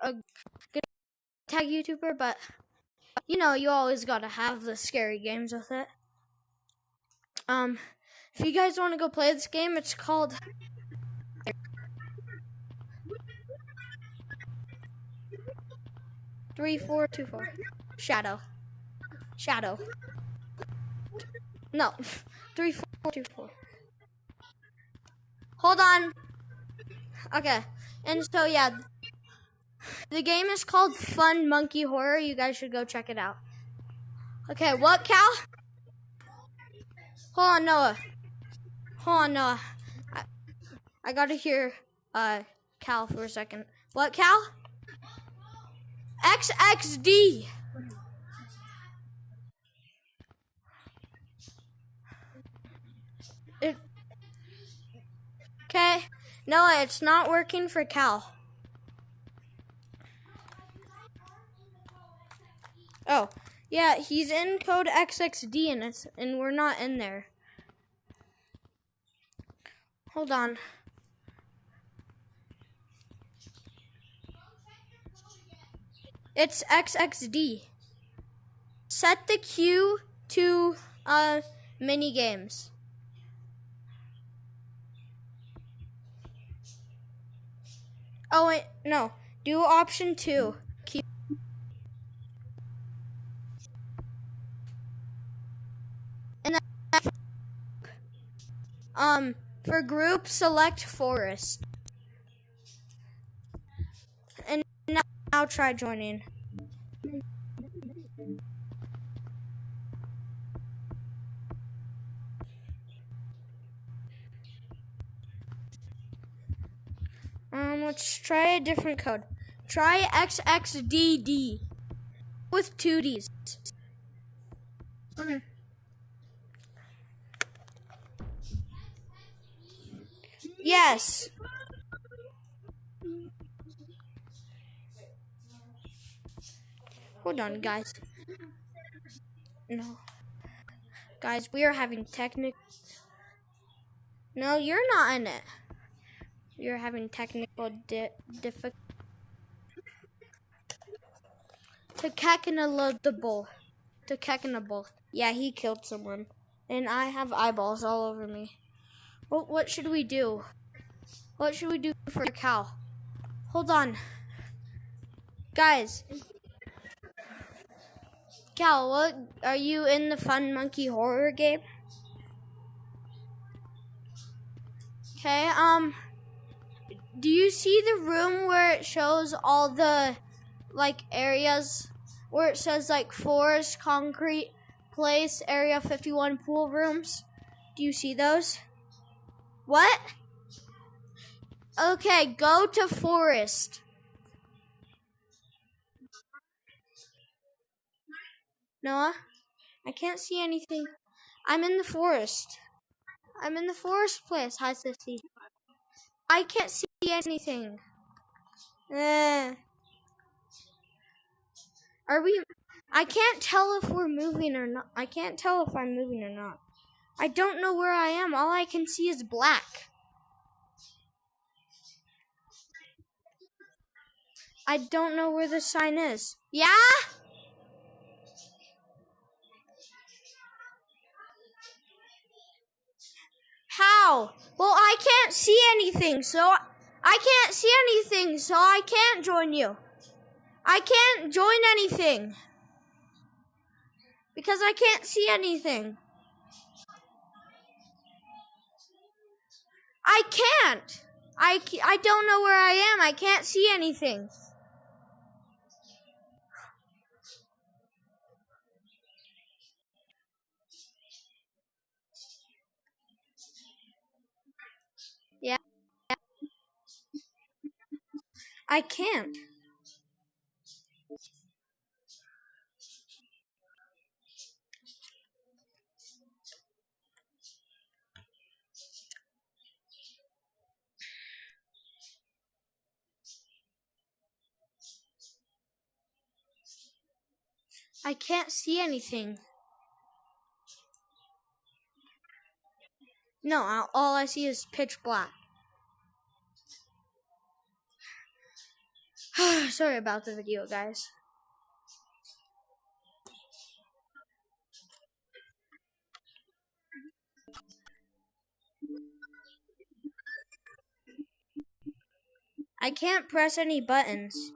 a good tag YouTuber, but you know, you always gotta have the scary games with it. If you guys want to go play this game, it's called 3424. Shadow. No, 3424. Hold on. Okay, and so yeah, the game is called Fun Monkey Horror. You guys should go check it out. Okay, what, Cal? Hold on, Noah. I gotta hear Cal for a second. What, Cal? XXD. Okay, Noah, it's not working for Cal. Oh, yeah, he's in code XXD and we're not in there. Hold on. It's XXD. Set the queue to mini games. Oh wait, no. Do option 2. Queue. And then for group, select forest. And now try joining. Let's try a different code. Try XXDD with 2 Ds. Okay. Yes. Hold on, guys. No. Guys, we are having technical... No, you're not in it. You're having technical difficulty. Tekkenable. Yeah, he killed someone. And I have eyeballs all over me. What should we do? What should we do for Cal? Hold on. Guys. Cal, what are you in the Fun Monkey Horror game? Okay, do you see the room where it shows all the like areas where it says like forest, concrete, place, area 51 pool rooms? Do you see those? What? Okay, go to forest. Noah, I can't see anything. I'm in the forest. I'm in the forest place. Hi, Sissy. I can't see anything. Are we? I can't tell if we're moving or not. I can't tell if I'm moving or not. I don't know where I am. All I can see is black. I don't know where the sign is. Yeah? How? Well, I can't see anything, so I can't join you. I can't join anything because I can't see anything. I can't. I don't know where I am. I can't see anything. Yeah. I can't. I can't see anything. No, all I see is pitch black. Sorry about the video, guys. I can't press any buttons.